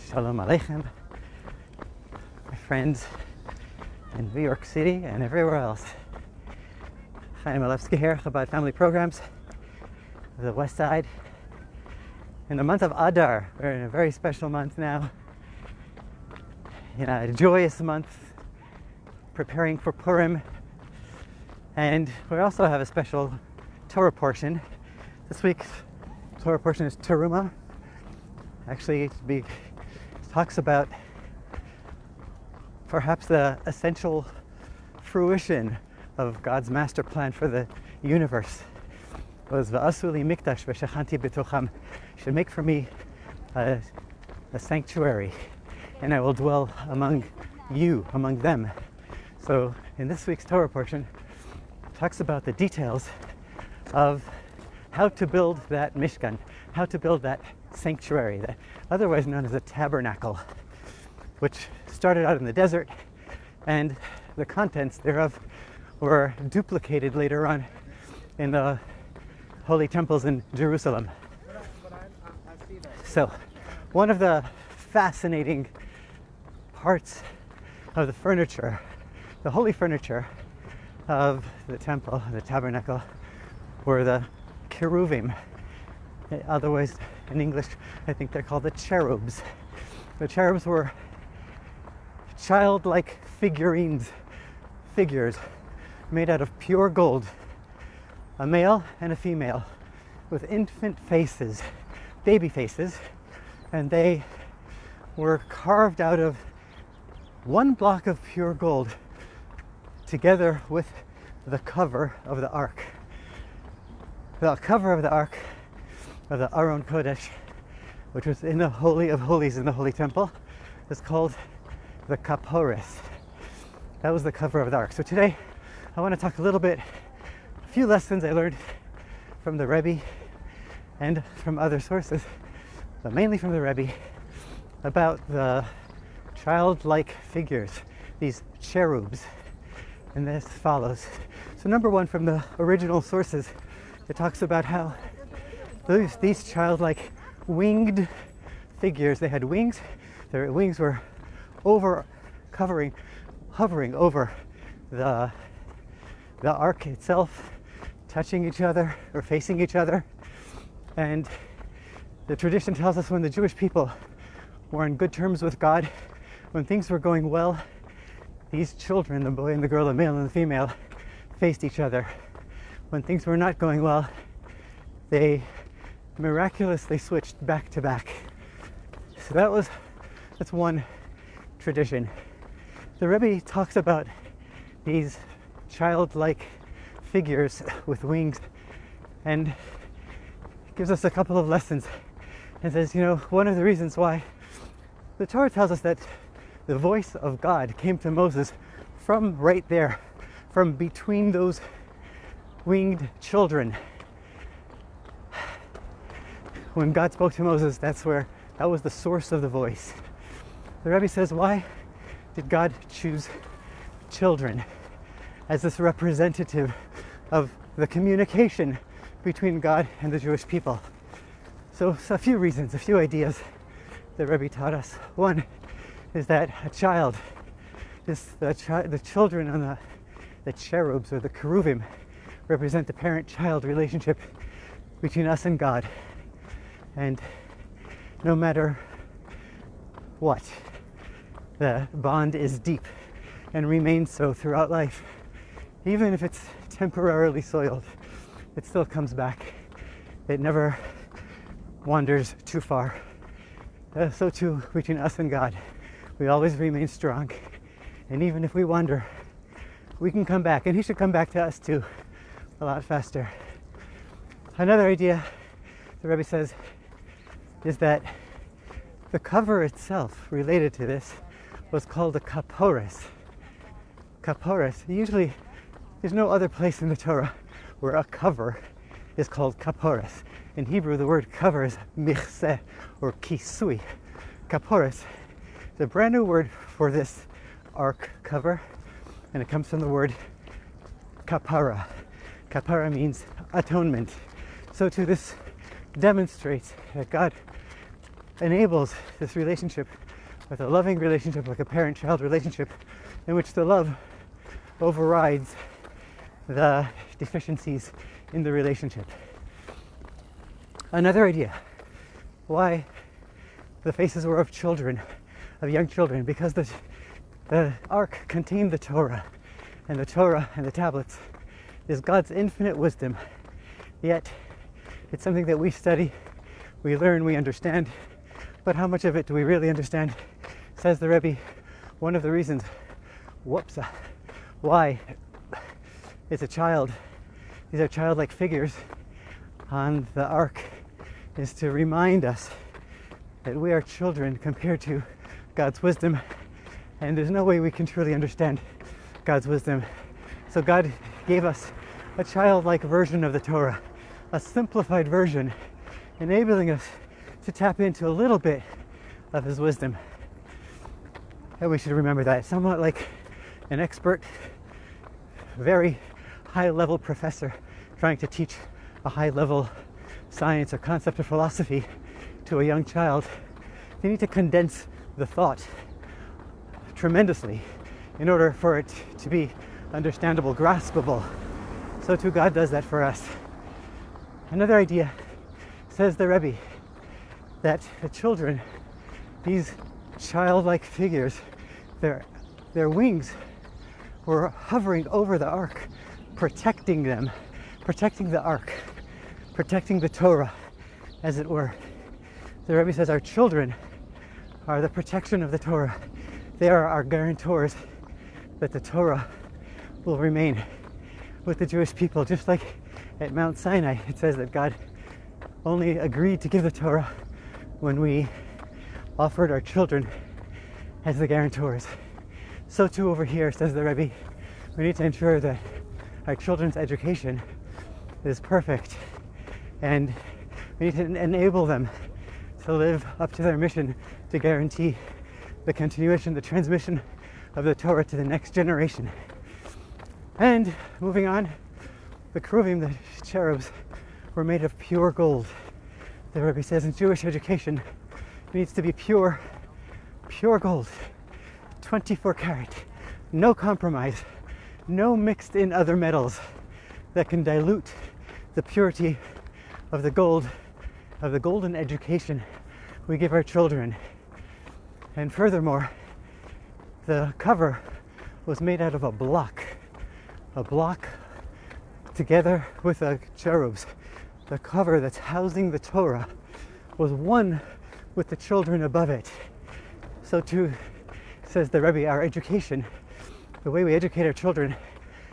Shalom Aleichem, my friends in New York City and everywhere else. Chaim Alevsky here, Chabad Family Programs, the West Side. In the month of Adar, we're in a very special month now. A joyous month, preparing for Purim. And we also have a special Torah portion. This week's Torah portion is Teruma. Actually, it talks about perhaps the essential fruition of God's master plan for the universe. It was v'asu li mikdash v'shechanti b'tocham. Should make for me a sanctuary, and I will dwell among you, among them. So in this week's Torah portion, it talks about the details of how to build that Mishkan, how to build that sanctuary, that otherwise known as a tabernacle, which started out in the desert, and the contents thereof were duplicated later on in the holy temples in Jerusalem. So, one of the fascinating parts of the furniture, the holy furniture of the temple, the tabernacle, were the Keruvim. Otherwise, in English, I think they're called the Cherubs. The Cherubs were childlike figures made out of pure gold, a male and a female, with infant faces, baby faces, and they were carved out of one block of pure gold together with the cover of the ark. The cover of the ark of the Aron Kodesh, which was in the Holy of Holies in the Holy Temple, is called the Kapores. That was the cover of the ark. So today I want to talk a little bit, a few lessons I learned from the Rebbe and from other sources, but mainly from the Rebbe, about the childlike figures, these cherubs. And this follows. So number one, from the original sources, it talks about how these childlike winged figures, they had wings, their wings were hovering over the ark itself, touching each other or facing each other. And the tradition tells us when the Jewish people were on good terms with God, when things were going well, these children, the boy and the girl, the male and the female, faced each other. When things were not going well, they miraculously switched back to back. So that's one tradition. The Rebbe talks about these childlike figures with wings and gives us a couple of lessons and says, one of the reasons why the Torah tells us that the voice of God came to Moses from right there, from between those winged children. When God spoke to Moses, that was the source of the voice. The Rebbe says, why did God choose children as this representative of the communication between God and the Jewish people? So a few reasons, a few ideas the Rebbe taught us. One is that a child, the children on the cherubs or the Keruvim represent the parent-child relationship between us and God. And no matter what, the bond is deep and remains so throughout life. Even if it's temporarily soiled, it still comes back. It never wanders too far. So too between us and God. We always remain strong. And even if we wander, we can come back. And He should come back to us too, a lot faster. Another idea the Rebbe says is that the cover itself related to this was called a kapores. Kapores. Usually there's no other place in the Torah where a cover is called kapores. In Hebrew, the word cover is michseh or kisui. Kapores. The brand new word for this ark cover, and it comes from the word kapara. Kapara means atonement. So too this demonstrates that God enables this relationship with a loving relationship, like a parent-child relationship, in which the love overrides the deficiencies in the relationship. Another idea why the faces were of children, of young children, because the ark contained the Torah, and the Torah and the tablets is God's infinite wisdom. Yet it's something that we study, we learn, we understand, but how much of it do we really understand? Says the Rebbe, one of the reasons why it's a child, these are childlike figures on the ark, is to remind us that we are children compared to God's wisdom, and there's no way we can truly understand God's wisdom. So God gave us a childlike version of the Torah, a simplified version, enabling us to tap into a little bit of his wisdom. And we should remember that. Somewhat like an expert, very high-level professor trying to teach a high-level science or concept of philosophy to a young child, they need to condense the thought tremendously in order for it to be understandable, graspable. So too God does that for us. Another idea, says the Rebbe, that the children, these childlike figures, their wings were hovering over the ark, protecting them, protecting the ark, protecting the Torah, as it were. The Rebbe says our children are the protection of the Torah. They are our guarantors that the Torah will remain with the Jewish people. Just like at Mount Sinai, it says that God only agreed to give the Torah when we offered our children as the guarantors. So too over here, says the Rebbe, we need to ensure that our children's education is perfect, and we need to enable them to live up to their mission to guarantee the continuation, the transmission of the Torah to the next generation. And moving on, the Keruvim, the cherubs, were made of pure gold. The Rebbe says in Jewish education, it needs to be pure gold, 24 karat, no compromise, no mixed in other metals that can dilute the purity of the gold, of the golden education we give our children. And furthermore, the cover was made out of a block together with the cherubs. The cover that's housing the Torah was one with the children above it. So too, says the Rebbe, our education, the way we educate our children,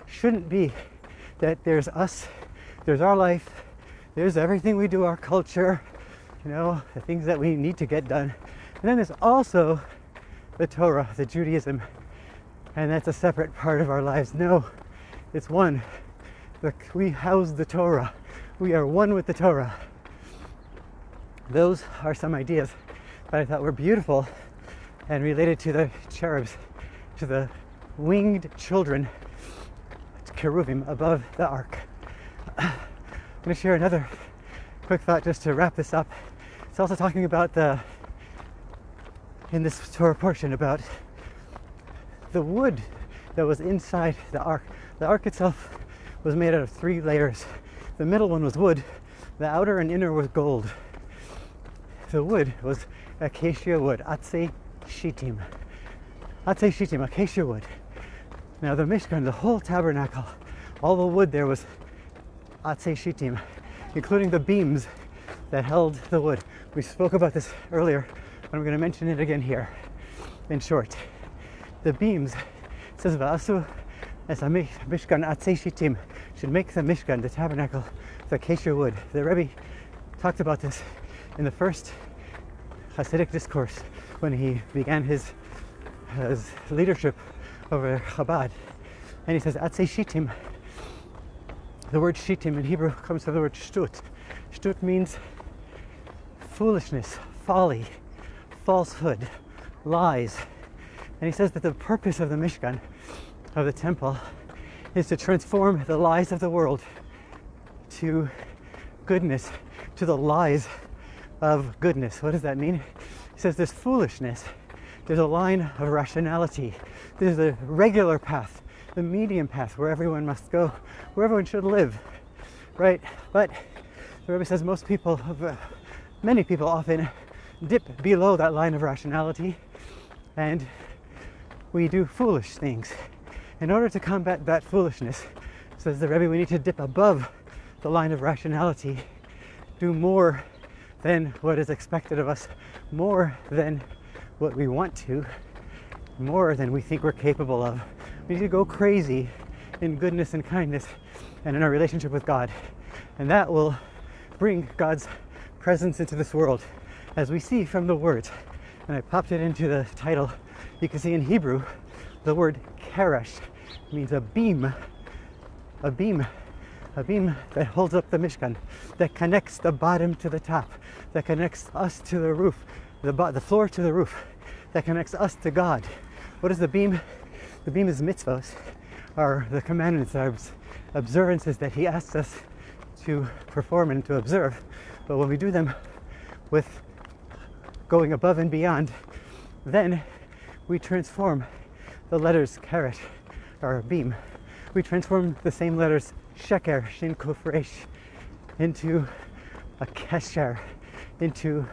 shouldn't be that there's us, there's our life, there's everything we do, our culture, the things that we need to get done. And then there's also the Torah, the Judaism, and that's a separate part of our lives. No, it's one. We house the Torah. We are one with the Torah. Those are some ideas that I thought were beautiful and related to the cherubs, to the winged children, Keruvim, above the ark. I'm going to share another quick thought just to wrap this up. It's also talking about in this Torah portion, about the wood that was inside the ark. The ark itself was made out of 3 layers. The middle one was wood, the outer and inner was gold. The wood was acacia wood, Shitim. Shitim, acacia wood. Now the Mishkan, the whole tabernacle, all the wood there was Shitim, including the beams that held the wood. We spoke about this earlier, but I'm going to mention it again here in short. The beams, it says Va'asu as a Mishkan Shitim, should make the Mishkan, the tabernacle, the acacia wood. The Rebbe talked about this in the first Hasidic discourse when he began his leadership over Chabad. And he says, Shitim, the word Shitim in Hebrew comes from the word Shtut. Shtut means foolishness, folly, falsehood, lies. And he says that the purpose of the Mishkan, of the temple, is to transform the lies of the world to goodness, to the lies of goodness. What does that mean? He says there's foolishness, there's a line of rationality, there's a regular path, the medium path where everyone must go, where everyone should live, right? But the Rebbe says many people often dip below that line of rationality, and we do foolish things. In order to combat that foolishness, says the Rebbe, we need to dip above the line of rationality, do more than what is expected of us, more than what we want to, more than we think we're capable of. We need to go crazy in goodness and kindness and in our relationship with God. And that will bring God's presence into this world, as we see from the words. And I popped it into the title. You can see in Hebrew, the word keresh means a beam that holds up the Mishkan, that connects the bottom to the top, that connects us to the roof, the floor to the roof, that connects us to God. What is the beam? The beam is mitzvos, are the commandments, are observances that He asks us to perform and to observe. But when we do them with going above and beyond, then we transform the letters keresh, or beam. We transform the same letters sheker, shin, kuf, resh, into a kesher, into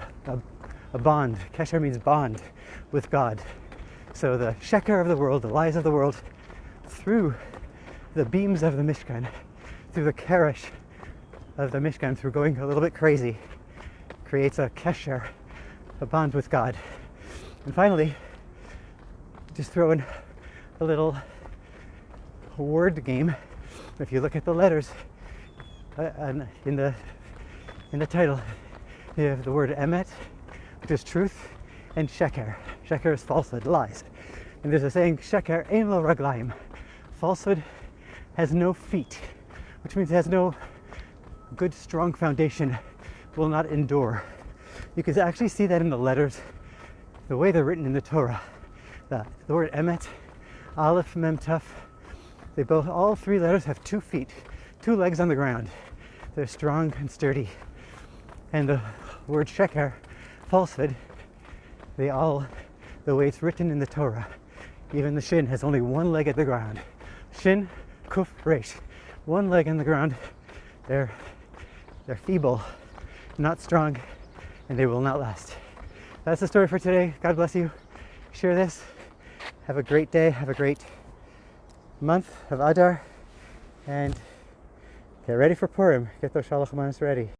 a bond. Kesher means bond with God. So the sheker of the world, the lies of the world, through the beams of the Mishkan, through the keresh of the Mishkan, through going a little bit crazy, creates a kesher, a bond with God. And finally, just throw in a little word game. If you look at the letters in the title, you have the word emet, which is truth, and sheker. Sheker is falsehood, lies. And there's a saying, sheker ein lo raglaim. Falsehood has no feet, which means it has no good, strong foundation, will not endure. You can actually see that in the letters, the way they're written in the Torah. The word emet, aleph, mem, taf, all three letters have 2 feet, 2 legs on the ground. They're strong and sturdy. And the word sheker, falsehood, the way it's written in the Torah, even the shin has only 1 leg at the ground. Shin, kuf, resh, 1 leg on the ground. They're feeble, not strong, and they will not last. That's the story for today. God bless you. Share this. Have a great day. Have a great month of Adar, and get ready for Purim. Get those shalach manos ready.